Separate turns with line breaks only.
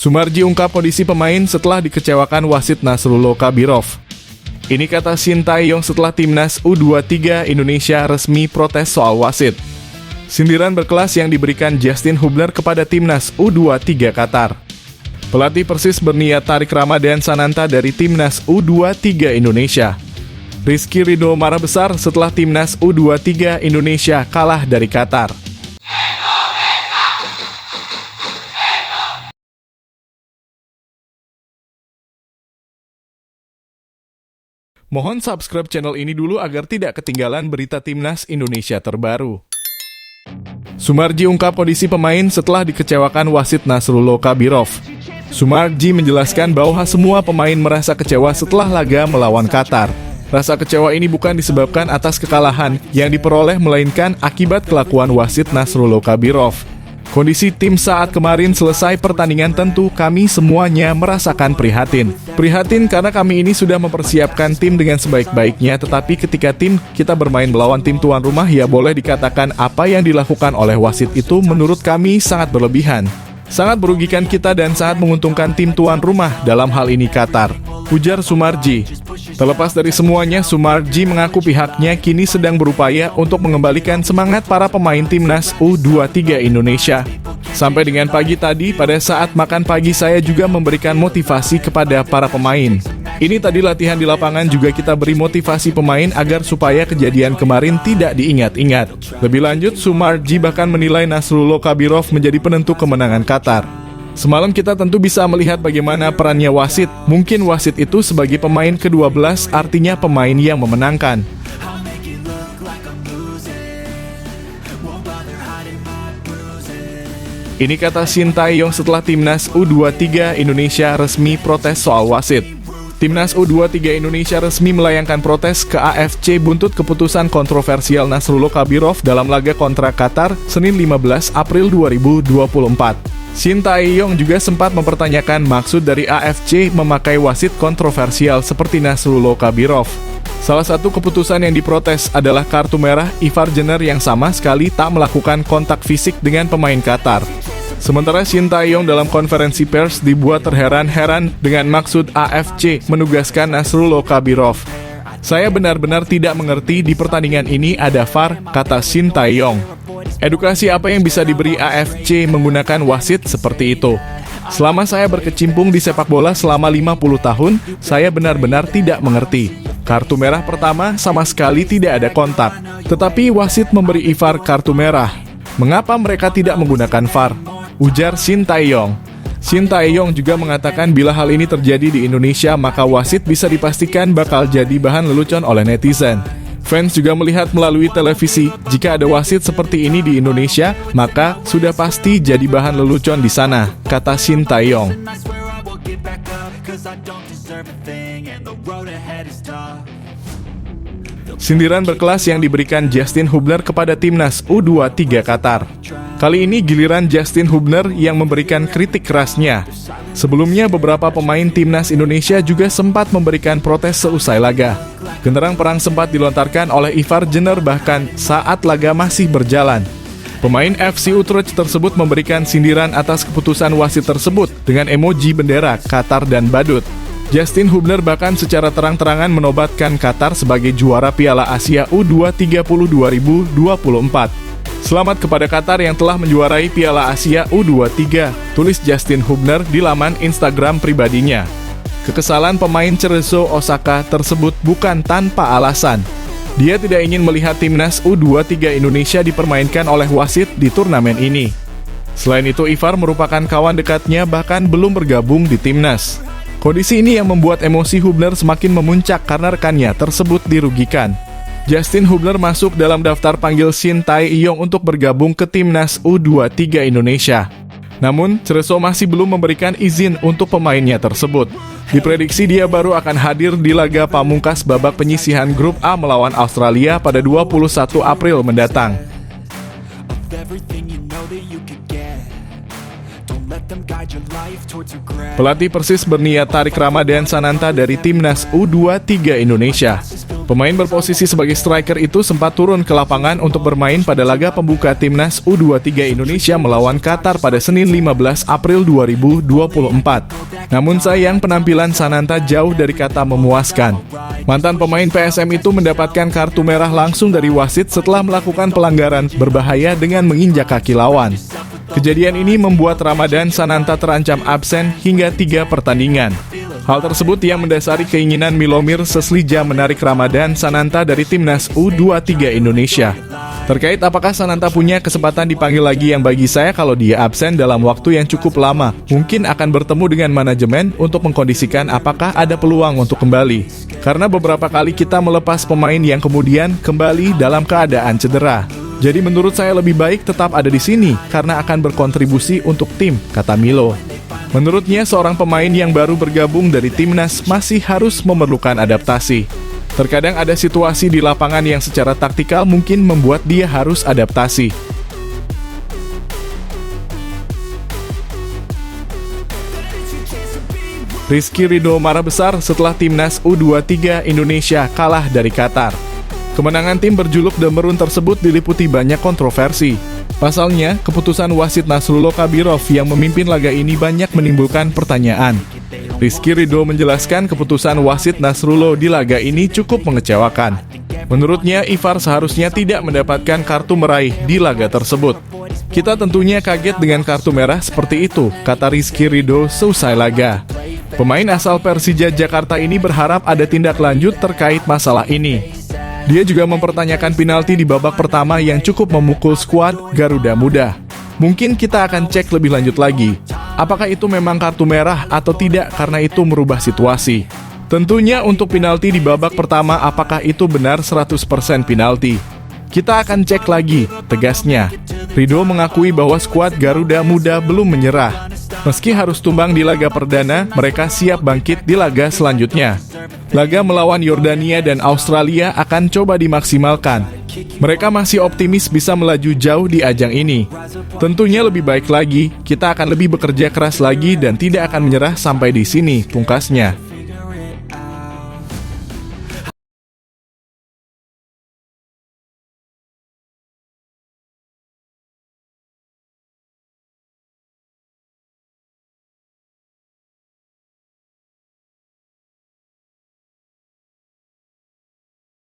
Sumarji ungkap kondisi pemain setelah dikecewakan wasit Nasrullo Kabirov. Ini kata Shin Tae-yong setelah timnas U23 Indonesia resmi protes soal wasit. Sindiran berkelas yang diberikan Justin Hubner kepada timnas U23 Qatar. Pelatih Persis berniat tarik Ramadan Sananta dari timnas U23 Indonesia. Rizky Ridho marah besar setelah timnas U23 Indonesia kalah dari Qatar. Mohon subscribe channel ini dulu agar tidak ketinggalan berita timnas Indonesia terbaru. Sumarji ungkap kondisi pemain setelah dikecewakan wasit Nasrullo Kabirov. Sumarji menjelaskan bahwa semua pemain merasa kecewa setelah laga melawan Qatar. Rasa kecewa ini bukan disebabkan atas kekalahan yang diperoleh, melainkan akibat kelakuan wasit Nasrullo Kabirov. Kondisi tim saat kemarin selesai pertandingan tentu kami semuanya merasakan prihatin. Prihatin karena kami ini sudah mempersiapkan tim dengan sebaik-baiknya, tetapi ketika tim kita bermain melawan tim tuan rumah, ya boleh dikatakan apa yang dilakukan oleh wasit itu menurut kami sangat berlebihan. Sangat merugikan kita dan sangat menguntungkan tim tuan rumah, dalam hal ini Qatar, ujar Sumarji. Terlepas dari semuanya, Sumarji mengaku pihaknya kini sedang berupaya untuk mengembalikan semangat para pemain timnas U23 Indonesia. Sampai dengan pagi tadi, pada saat makan pagi saya juga memberikan motivasi kepada para pemain. Ini tadi latihan di lapangan juga kita beri motivasi pemain agar supaya kejadian kemarin tidak diingat-ingat. Lebih lanjut, Sumarji bahkan menilai Nasrullo Kabirov menjadi penentu kemenangan Qatar. Semalam kita tentu bisa melihat bagaimana perannya wasit. Mungkin wasit itu sebagai pemain ke-12, artinya pemain yang memenangkan. Ini kata Shin Tae-yong setelah timnas U23 Indonesia resmi protes soal wasit. Timnas U23 Indonesia resmi melayangkan protes ke AFC buntut keputusan kontroversial Nasrullo Kabirov dalam laga kontra Qatar Senin 15 April 2024. Shin Tae-yong juga sempat mempertanyakan maksud dari AFC memakai wasit kontroversial seperti Nasrullo Kabirov. Salah satu keputusan yang diprotes adalah kartu merah Ivar Jenner yang sama sekali tak melakukan kontak fisik dengan pemain Qatar. Sementara Shin Tae-yong dalam konferensi pers dibuat terheran-heran dengan maksud AFC menugaskan Nasrullo Kabirov. Saya benar-benar tidak mengerti di pertandingan ini ada VAR, kata Shin Tae-yong. Edukasi apa yang bisa diberi AFC menggunakan wasit seperti itu? Selama saya berkecimpung di sepak bola selama 50 tahun, saya benar-benar tidak mengerti. Kartu merah pertama sama sekali tidak ada kontak, tetapi wasit memberi Ivar kartu merah. Mengapa mereka tidak menggunakan VAR? Ujar Shin Tae-yong. Shin Tae-yong juga mengatakan bila hal ini terjadi di Indonesia, maka wasit bisa dipastikan bakal jadi bahan lelucon oleh netizen. Fans juga melihat melalui televisi, jika ada wasit seperti ini di Indonesia, maka sudah pasti jadi bahan lelucon di sana, kata Shin Tae-yong. Sindiran berkelas yang diberikan Justin Hubner kepada timnas U23 Qatar. Kali ini giliran Justin Hubner yang memberikan kritik kerasnya. Sebelumnya beberapa pemain timnas Indonesia juga sempat memberikan protes seusai laga. Genderang perang sempat dilontarkan oleh Ivar Jenner bahkan saat laga masih berjalan. Pemain FC Utrecht tersebut memberikan sindiran atas keputusan wasit tersebut dengan emoji bendera Qatar dan badut. Justin Hubner bahkan secara terang-terangan menobatkan Qatar sebagai juara Piala Asia U20 2024. Selamat kepada Qatar yang telah menjuarai Piala Asia U23, tulis Justin Hubner di laman Instagram pribadinya. Kekesalan pemain Cerezo Osaka tersebut bukan tanpa alasan. Dia tidak ingin melihat timnas U23 Indonesia dipermainkan oleh wasit di turnamen ini. Selain itu, Ivar merupakan kawan dekatnya bahkan belum bergabung di timnas. Kondisi ini yang membuat emosi Hubner semakin memuncak karena rekannya tersebut dirugikan. Justin Hubner masuk dalam daftar panggil Shin Tae-yong untuk bergabung ke timnas U23 Indonesia. Namun, Cerezo masih belum memberikan izin untuk pemainnya tersebut. Diprediksi dia baru akan hadir di laga pamungkas babak penyisihan grup A melawan Australia pada 21 April mendatang. Pelatih Persis berniat tarik Ramadan Sananta dari timnas U23 Indonesia. Pemain berposisi sebagai striker itu sempat turun ke lapangan untuk bermain pada laga pembuka Timnas U23 Indonesia melawan Qatar pada Senin 15 April 2024. Namun sayang penampilan Sananta jauh dari kata memuaskan. Mantan pemain PSM itu mendapatkan kartu merah langsung dari wasit setelah melakukan pelanggaran berbahaya dengan menginjak kaki lawan. Kejadian ini membuat Ramadan Sananta terancam absen hingga 3 pertandingan. Hal tersebut yang mendasari keinginan Milomir Seslija menarik Ramadan Sananta dari Timnas U23 Indonesia. Terkait apakah Sananta punya kesempatan dipanggil lagi, yang bagi saya kalau dia absen dalam waktu yang cukup lama, mungkin akan bertemu dengan manajemen untuk mengkondisikan apakah ada peluang untuk kembali. Karena beberapa kali kita melepas pemain yang kemudian kembali dalam keadaan cedera. Jadi menurut saya lebih baik tetap ada di sini karena akan berkontribusi untuk tim, kata Milo. Menurutnya seorang pemain yang baru bergabung dari Timnas masih harus memerlukan adaptasi. Terkadang ada situasi di lapangan yang secara taktikal mungkin membuat dia harus adaptasi. Rizky Ridho marah besar setelah Timnas U23 Indonesia kalah dari Qatar. Kemenangan tim berjuluk The Maroon tersebut diliputi banyak kontroversi. Pasalnya, keputusan wasit Nasrullah Kabirov yang memimpin laga ini banyak menimbulkan pertanyaan. Rizky Ridho menjelaskan keputusan wasit Nasrullah di laga ini cukup mengecewakan. Menurutnya, Ivar seharusnya tidak mendapatkan kartu meraih di laga tersebut. Kita tentunya kaget dengan kartu merah seperti itu, kata Rizky Ridho seusai laga. Pemain asal Persija Jakarta ini berharap ada tindak lanjut terkait masalah ini. Dia juga mempertanyakan penalti di babak pertama yang cukup memukul skuad Garuda Muda. Mungkin kita akan cek lebih lanjut lagi. Apakah itu memang kartu merah atau tidak karena itu merubah situasi. Tentunya untuk penalti di babak pertama apakah itu benar 100% penalti. Kita akan cek lagi, tegasnya. Ridho mengakui bahwa skuad Garuda Muda belum menyerah. Meski harus tumbang di laga perdana, mereka siap bangkit di laga selanjutnya. Laga melawan Yordania dan Australia akan coba dimaksimalkan. Mereka masih optimis bisa melaju jauh di ajang ini. Tentunya lebih baik lagi, kita akan lebih bekerja keras lagi dan tidak akan menyerah sampai di sini, pungkasnya.